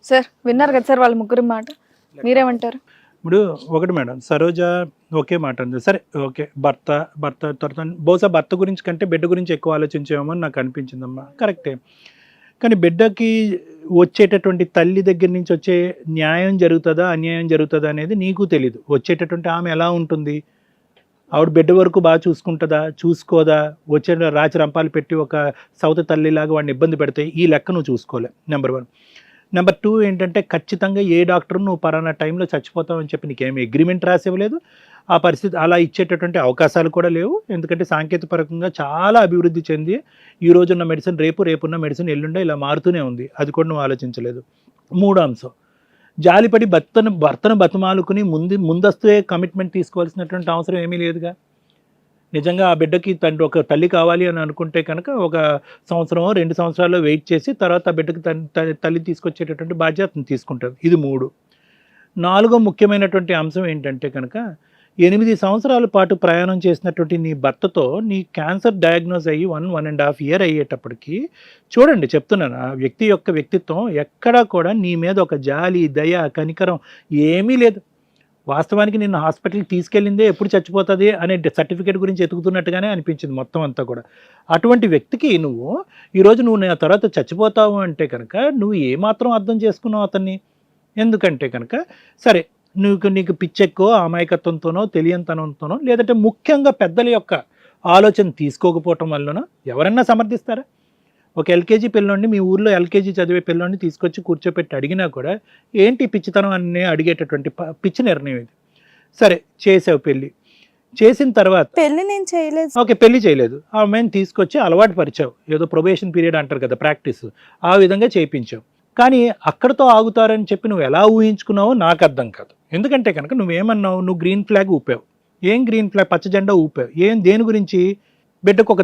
Sir విన్నారు కదా sir వాళ్ళ ముగ్గురి మాట, మీరేమంటారు? ఇప్పుడు ఒకటి మేడం, సరోజ ఒకే మాట అంది. సరే ఓకే, భర్త తర్వాత బహుశా భర్త గురించి కంటే బిడ్డ గురించి ఎక్కువ ఆలోచించేమో అని నాకు అనిపించిందమ్మా. కరెక్టే, కానీ బిడ్డకి వచ్చేటటువంటి తల్లి దగ్గర నుంచి వచ్చే న్యాయం జరుగుతుందా అన్యాయం జరుగుతుందా అనేది నీకు తెలీదు. వచ్చేటటువంటి ఆమె ఎలా ఉంటుంది, ఆవిడ బిడ్డ వరకు బాగా చూసుకుంటుందా చూసుకోదా, వచ్చే రాచి రంపాలు పెట్టి ఒక సౌత తల్లిలాగా వాడిని ఇబ్బంది పెడితే ఈ లెక్క నువ్వు చూసుకోలే. నెంబర్ 1. నెంబర్ 2 ఏంటంటే, ఖచ్చితంగా ఏ డాక్టర్ నువ్వు పలానా టైంలో చచ్చిపోతావు అని చెప్పి నీకేమి అగ్రిమెంట్ రాసివ్వలేదు. ఆ పరిస్థితి అలా ఇచ్చేటటువంటి అవకాశాలు కూడా లేవు. ఎందుకంటే సాంకేతికపరంగా చాలా అభివృద్ధి చెంది ఈ రోజున్న మెడిసిన్ రేపున్న మెడిసిన్ ఎల్లుండే ఇలా మారుతూనే ఉంది. అది కూడా నువ్వు ఆలోచించలేదు. 3వ అంశం, జాలిపడి భర్తను బతిమాలుకుని ముందస్తుే కమిట్మెంట్ తీసుకోవాల్సినటువంటి అవసరం ఏమీ లేదుగా. నిజంగా ఆ బిడ్డకి ఒక తల్లి కావాలి అని అనుకుంటే కనుక 1 సంవత్సరం 2 సంవత్సరాలు వెయిట్ చేసి తర్వాత ఆ బిడ్డకి తల్లి తీసుకొచ్చేటటువంటి బాధ్యతను తీసుకుంటారు. ఇది 3. 4వ ముఖ్యమైనటువంటి అంశం ఏంటంటే కనుక, 8 సంవత్సరాల పాటు ప్రయాణం చేసినటువంటి నీ భర్తతో నీ క్యాన్సర్ డయాగ్నోజ్ అయ్యి 1.5 year అయ్యేటప్పటికి చూడండి, చెప్తున్నాను, ఆ వ్యక్తి యొక్క వ్యక్తిత్వం ఎక్కడా కూడా నీ మీద ఒక జాలి దయ కనికరం ఏమీ లేదు. వాస్తవానికి నిన్ను హాస్పిటల్కి తీసుకెళ్ళిందే ఎప్పుడు చచ్చిపోతుంది అనే సర్టిఫికేట్ గురించి ఎతుకుతున్నట్టుగానే అనిపించింది మొత్తం అంతా కూడా. అటువంటి వ్యక్తికి ఈరోజు నువ్వు నా తర్వాత చచ్చిపోతావు అంటే కనుక నువ్వు ఏమాత్రం అర్థం చేసుకున్నావు అతన్ని. ఎందుకంటే కనుక సరే, నీకు పిచ్చెక్కో అమాయకత్వంతోనో తెలియనితనంతోనో, లేదంటే ముఖ్యంగా పెద్దల యొక్క ఆలోచన తీసుకోకపోవటం వల్లనో ఎవరన్నా సమర్థిస్తారా? ఒక ఎల్కేజీ పిల్లోడిని, మీ ఊర్లో ఎల్కేజీ చదివే పిల్లోడిని తీసుకొచ్చి కూర్చోపెట్టి అడిగినా కూడా ఏంటి పిచ్చితనం అని అడిగేటటువంటి పిచ్చి నిర్ణయం ఇది. సరే చేసావు, పెళ్ళి చేసిన తర్వాత పెళ్లి నేను చేయలేదు. ఓకే, పెళ్లి చేయలేదు, ఆ అమ్మాయిని తీసుకొచ్చి అలవాటు పరిచావు, ఏదో ప్రొబేషన్ పీరియడ్ అంటారు కదా, ప్రాక్టీస్, ఆ విధంగా చేయించావు. కానీ అక్కడతో ఆగుతారని చెప్పి నువ్వు ఎలా ఊహించుకున్నావో నాకు అర్థం కాదు. ఎందుకంటే కనుక నువ్వేమన్నావు, నువ్వు గ్రీన్ ఫ్లాగ్ ఊపావు. ఏం గ్రీన్ ఫ్లాగ్, పచ్చ జెండా ఊపావు. దేని గురించి? బిడ్డకు ఒక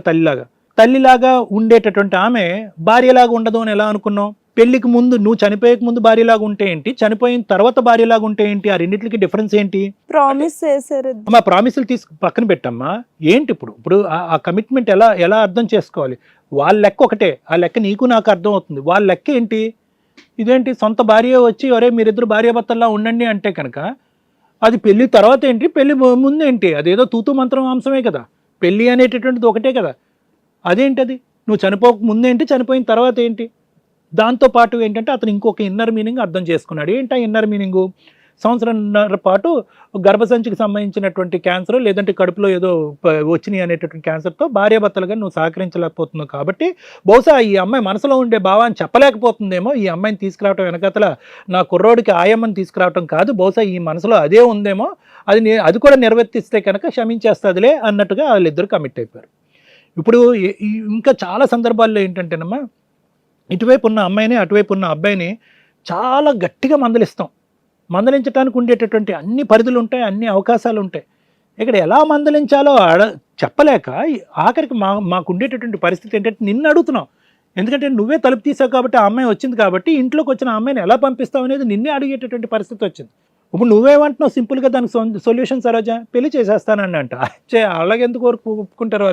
తల్లిలాగా ఉండేటటువంటి ఆమె భార్యలాగా ఉండదు అని ఎలా అనుకున్నావు? పెళ్లికి ముందు, నువ్వు చనిపోయేక ముందు భార్యలాగా ఉంటే ఏంటి, చనిపోయిన తర్వాత భార్యలాగా ఉంటే ఏంటి, ఆ రెండింటికి డిఫరెన్స్ ఏంటి? ప్రామిస్ చేశారు. అమ్మా ప్రామిసులు పక్కన పెట్టమ్మా. ఏంటి ఇప్పుడు ఆ కమిట్మెంట్ ఎలా అర్థం చేసుకోవాలి? వాళ్ళ లెక్క ఒకటే, ఆ లెక్క నీకు నాకు అర్థం అవుతుంది. వాళ్ళ లెక్క ఏంటి? ఇదేంటి సొంత భార్య వచ్చి ఒరే మీరిద్దరు భార్యాభర్తల్లా ఉండండి అంటే కనుక అది పెళ్లి తర్వాత ఏంటి, పెళ్లి ముందు ఏంటి? అదేదో తూతూ మంత్రం అంశమే కదా. పెళ్లి అనేటటువంటిది ఒకటే కదా. అదేంటది? నువ్వు చనిపోక ముందేంటి, చనిపోయిన తర్వాత ఏంటి? దాంతోపాటు ఏంటంటే అతను ఇంకొక ఇన్నర్ మీనింగ్ అర్థం చేసుకున్నాడు. ఏంటి ఆ ఇన్నర్ మీనింగు? సంవత్సరంన్నర పాటు గర్భసంచికి సంబంధించినటువంటి క్యాన్సర్, లేదంటే కడుపులో ఏదో వచ్చినాయి అనేటటువంటి క్యాన్సర్తో భార్యాభర్తలుగా నువ్వు సహకరించలేకపోతున్నావు కాబట్టి బహుశా ఈ అమ్మాయి మనసులో ఉండే భావాన్ని చెప్పలేకపోతుందేమో. ఈ అమ్మాయిని తీసుకురావటం వెనకతల నా కుర్రోడికి ఆయమ్మని తీసుకురావటం కాదు, బహుశా ఈ మనసులో అదే ఉందేమో, అది కూడా నిర్వర్తిస్తే కనుక క్షమించేస్తుందిలే అన్నట్టుగా వాళ్ళిద్దరు కమిట్ అయిపోయారు. ఇప్పుడు ఇంకా చాలా సందర్భాల్లో ఏంటంటేనమ్మా, ఇటువైపు ఉన్న అమ్మాయిని అటువైపు ఉన్న అబ్బాయిని చాలా గట్టిగా మందలించడానికి ఉండేటటువంటి అన్ని పరిధులు ఉంటాయి, అన్ని అవకాశాలు ఉంటాయి. ఇక్కడ ఎలా మందలించాలో చెప్పలేక ఆఖరికి మాకు ఉండేటటువంటి పరిస్థితి ఏంటంటే నిన్ను అడుగుతున్నాం. ఎందుకంటే నువ్వే తలుపు తీసావు కాబట్టి ఆ అమ్మాయి వచ్చింది కాబట్టి ఇంట్లోకి వచ్చిన అమ్మాయిని ఎలా పంపిస్తావు అనేది నిన్నే అడిగేటటువంటి పరిస్థితి వచ్చింది. ఇప్పుడు నువ్వేమంటున్నావు సింపుల్గా దానికి సొల్యూషన్ సరోజా, పెళ్లి చేసేస్తానండి అంట. అలాగెందుకు ఒప్పుకుంటారు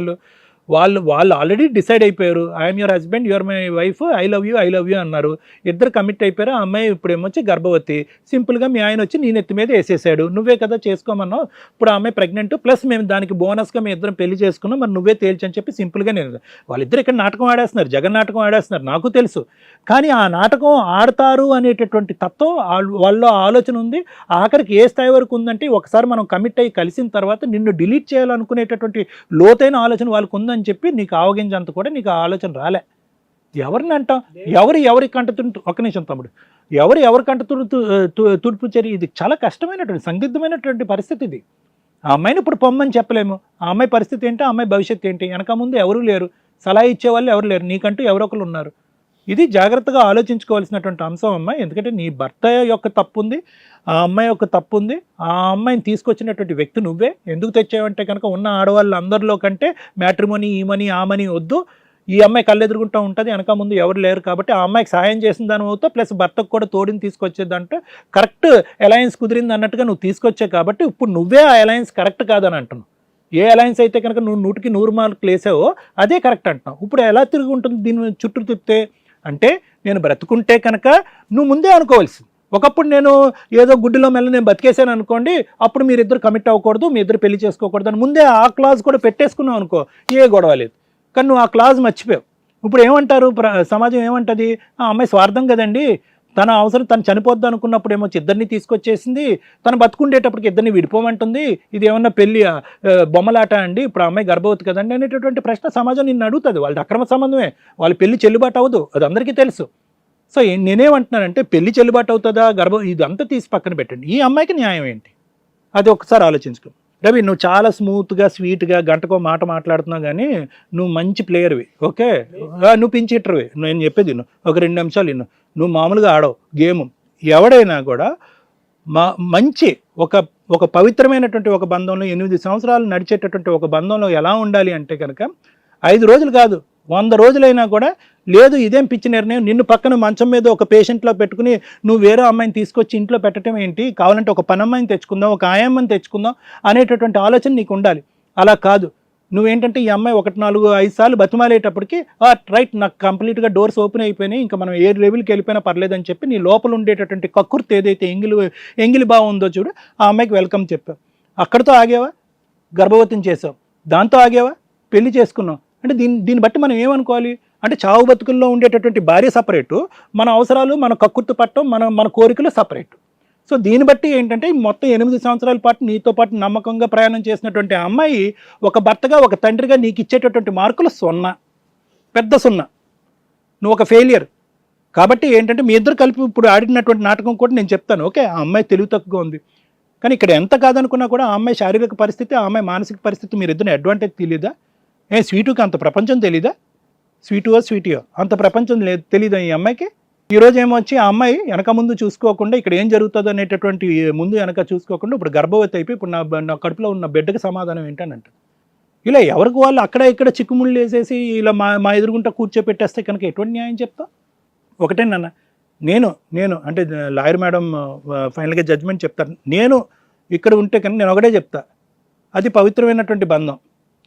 వాళ్ళు ఆల్రెడీ డిసైడ్ అయిపోయారు. I'm your husband, your my wife, I love you అన్నారు. ఇద్దరు కమిట్ అయిపోయారు. ఆ అమ్మాయి ఇప్పుడు ఏమొచ్చి గర్భవతి. సింపుల్గా మీ ఆయన వచ్చి నీ నెత్తి మీద వేసేసాడు. నువ్వే కదా చేసుకోమన్నావు. ఇప్పుడు ఆ అమ్మాయి ప్రెగ్నెంట్, ప్లస్ మేము దానికి బోనస్గా మేము ఇద్దరం పెళ్లి చేసుకున్నాం, మరి నువ్వే తేల్చని చెప్పి సింపుల్గా వాళ్ళిద్దరు ఇక్కడ నాటకం ఆడేస్తున్నారు, జగన్ నాటకం ఆడేస్తున్నారు, నాకు తెలుసు. కానీ ఆ నాటకం ఆడతారు అనేటటువంటి తత్వం వాళ్ళలో ఆలోచన ఉంది. ఆఖరికి ఏ స్థాయి వరకు ఉందంటే, ఒకసారి మనం కమిట్ అయ్యి కలిసిన తర్వాత నిన్ను డిలీట్ చేయాలనుకునేటటువంటి లోతైన ఆలోచన వాళ్ళకు ఉందని చెప్పి నీకు ఆవగించంత కూడా నీకు ఆ ఆలోచన రాలే. ఎవరిని అంటాం, ఎవరి కంట ఒక్క నిమిషం తమ్ముడు, ఎవరి కంట తుడుపు చర్య. ఇది చాలా కష్టమైనటువంటి సందిగ్ధమైనటువంటి పరిస్థితి ఇది. ఆ అమ్మాయిని ఇప్పుడు పొమ్మని చెప్పలేము. ఆ అమ్మాయి పరిస్థితి ఏంటి, ఆ అమ్మాయి భవిష్యత్తు ఏంటి, వెనక ముందు ఎవరు లేరు, సలహా ఇచ్చేవాళ్ళు ఎవరు లేరు, నీకంటూ ఎవరొకరు ఉన్నారు. ఇది జాగ్రత్తగా ఆలోచించుకోవాల్సినటువంటి అంశం అమ్మ. ఎందుకంటే నీ భర్త యొక్క తప్పు ఉంది, ఆ అమ్మాయి యొక్క తప్పు ఉంది. ఆ అమ్మాయిని తీసుకొచ్చినటువంటి వ్యక్తి నువ్వే. ఎందుకు తెచ్చావంటే కనుక ఉన్న ఆడవాళ్ళు అందరిలో కంటే మ్యాట్రిమోనీ ఆ మనీ వద్దు, ఈ అమ్మాయి కళ్ళెదురుగుంటూ ఉంటుంది, వెనక ముందు ఎవరు లేరు కాబట్టి ఆ అమ్మాయికి సాయం చేసిన దాని అవుతావు, ప్లస్ భర్తకు కూడా తోడిని తీసుకొచ్చేదంటే కరెక్ట్ అలయన్స్ కుదిరింది అన్నట్టుగా నువ్వు తీసుకొచ్చావు. కాబట్టి ఇప్పుడు నువ్వే ఆ అలయన్స్ కరెక్ట్ కాదని అంటున్నావు. ఏ అలయన్స్ అయితే కనుక నువ్వు 100కి 100 మార్కులు వేసావో అదే కరెక్ట్ అంటున్నావు. ఇప్పుడు ఎలా తిరిగి ఉంటుంది దీని చుట్టూ తిప్పితే? అంటే నేను బ్రతుకుంటే కనుక నువ్వు ముందే అనుకోవాల్సింది. ఒకప్పుడు నేను ఏదో గుడ్డిలో మెల్ల నేను బతికేసాను అనుకోండి, అప్పుడు మీరిద్దరు కమిట్ అవ్వకూడదు, మీ ఇద్దరు పెళ్లి చేసుకోకూడదు అని ముందే ఆ క్లాజ్ కూడా పెట్టేసుకున్నావు అనుకో, ఏ గొడవ లేదు. కానీ నువ్వు ఆ క్లాజ్ మర్చిపోయావు. ఇప్పుడు ఏమంటారు సమాజం ఏమంటుంది, ఆ అమ్మాయి స్వార్థం కదండి, తన అవసరం తను చనిపోద్ది అనుకున్నప్పుడు ఏమో ఇద్దరిని తీసుకొచ్చేసింది, తను బతుకుండేటప్పటికి ఇద్దరిని విడిపోమంటుంది, ఇది ఏమన్నా పెళ్లి బొమ్మలాట అండి, ఇప్పుడు ఆ అమ్మాయి గర్భవతి కదండి అనేటటువంటి ప్రశ్న సమాజం నిన్ను అడుగుతుంది. వాళ్ళది అక్రమ సంబంధమే, వాళ్ళ పెళ్లి చెల్లుబాటు అవ్వదు, అది అందరికీ తెలుసు. సో నేనేమంటున్నానంటే పెళ్లి చెల్లుబాటు అవుతుందా ఇదంతా తీసి పక్కన పెట్టండి, ఈ అమ్మాయికి న్యాయం ఏంటి అది ఒకసారి ఆలోచించుకో. రవి, నువ్వు చాలా స్మూత్గా స్వీట్గా గంటకో మాట మాట్లాడుతున్నావు, కానీ నువ్వు మంచి ప్లేయర్వి, ఓకే, నువ్వు పించి హిట్టర్వి. నేను చెప్పేది ఒక 2 నిమిషాలు నువ్వు మామూలుగా ఆడవు గేమ్. ఎవడైనా కూడా మంచి ఒక పవిత్రమైనటువంటి ఒక బంధంలో 8 సంవత్సరాలు నడిచేటటువంటి ఒక బంధంలో ఎలా ఉండాలి అంటే కనుక 5 రోజులు కాదు 100 రోజులైనా కూడా లేదు ఇదేం పిచ్చి నిర్ణయం, నిన్ను పక్కన మంచం మీద ఒక పేషెంట్లో పెట్టుకుని నువ్వు వేరే అమ్మాయిని తీసుకొచ్చి ఇంట్లో పెట్టడం ఏంటి, కావాలంటే ఒక పనమ్మాయిని తెచ్చుకుందాం, ఒక ఆయమ్మని తెచ్చుకుందాం అనేటటువంటి ఆలోచన నీకు ఉండాలి. అలా కాదు, నువ్వేంటంటే ఈ అమ్మాయి 1, 4, 5 సార్లు బతిమాలేటప్పటికి రైట్ నాకు కంప్లీట్గా డోర్స్ ఓపెన్ అయిపోయినాయి, ఇంకా మనం ఏ లెవెల్కి వెళ్ళిపోయినా పర్లేదని చెప్పి నీ లోపల ఉండేటటువంటి కక్కుర్తి ఏదైతే ఎంగిలి బాగుందో చూడు, ఆ అమ్మాయికి వెల్కమ్ చెప్పావు. అక్కడితో ఆగేవా, గర్భవతిని చేసావు, దాంతో ఆగేవా, పెళ్లి చేసుకున్నావు. అంటే దీన్ని బట్టి మనం ఏమనుకోవాలి అంటే చావు బతుకుల్లో ఉండేటటువంటి భార్య సపరేటు, మన అవసరాలు మన కక్కుర్తి పట్టడం మన కోరికలు సపరేటు. సో దీన్ని బట్టి ఏంటంటే మొత్తం 8 సంవత్సరాల పాటు నీతో పాటు నమ్మకంగా ప్రయాణం చేసినటువంటి అమ్మాయి ఒక భర్తగా ఒక తండ్రిగా నీకు ఇచ్చేటటువంటి మార్కులు 0, పెద్ద 0. నువ్వు ఒక ఫెయిలియర్. కాబట్టి ఏంటంటే మీ ఇద్దరు కలిపి ఇప్పుడు ఆడినటువంటి నాటకం కూడా నేను చెప్తాను, ఓకే ఆ అమ్మాయి తెలివి తక్కువగా ఉంది, కానీ ఇక్కడ ఎంత కాదనుకున్నా కూడా ఆ అమ్మాయి శారీరక పరిస్థితి, ఆ అమ్మాయి మానసిక పరిస్థితి మీరిద్దరిని అడ్వాంటేజ్ తెలీదా? స్వీటుకి అంత ప్రపంచం తెలీదా? స్వీటియో అంత ప్రపంచం తెలీదా ఈ అమ్మాయికి? ఈరోజు ఏమొచ్చి ఆ అమ్మాయి వెనక ముందు చూసుకోకుండా ఇక్కడ ఏం జరుగుతుందో అనేటటువంటి ముందు వెనక చూసుకోకుండా ఇప్పుడు గర్భవతి అయిపోయి ఇప్పుడు నా కడుపులో ఉన్న బిడ్డకి సమాధానం ఏంటనంట. ఇలా ఎవరికి వాళ్ళు అక్కడ ఇక్కడ చిక్కుముళ్ళు వేసేసి ఇలా మా ఎదురుగుంటా కూర్చోపెట్టేస్తే కనుక ఎటువంటి న్యాయం చెప్తా? ఒకటేనన్న నేను అంటే లాయర్ మేడం ఫైనల్గా జడ్జ్మెంట్ చెప్తాను. నేను ఇక్కడ ఉంటే కనుక నేను ఒకటే చెప్తా, అది పవిత్రమైనటువంటి బంధం,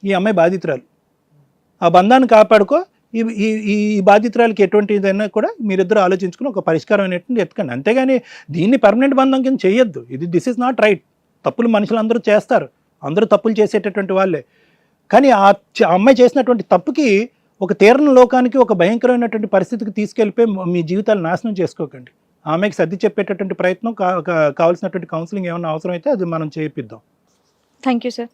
ఈ అమ్మాయి బాధితురాలు, ఆ బంధాన్ని కాపాడుకో. ఈ బాధితురాలకి ఎటువంటి ఇదైనా కూడా మీరిద్దరు ఆలోచించుకుని ఒక పరిష్కారం అనేటువంటి ఎత్తుకండి, అంతేగాని దీన్ని పర్మనెంట్ బంధం కింద చేయొద్దు. This is not right. తప్పులు మనుషులు అందరూ చేస్తారు, అందరూ తప్పులు చేసేటటువంటి వాళ్ళే. కానీ ఆ అమ్మాయి చేసినటువంటి తప్పుకి ఒక తీరని లోకానికి ఒక భయంకరమైనటువంటి పరిస్థితికి తీసుకెళ్ళిపోయి మీ జీవితాలు నాశనం చేసుకోకండి. ఆమెకి సర్ది చెప్పేటటువంటి ప్రయత్నం కావాల్సినటువంటి కౌన్సిలింగ్ ఏమైనా అవసరం అయితే అది మనం చేయిద్దాం. Thank you sir.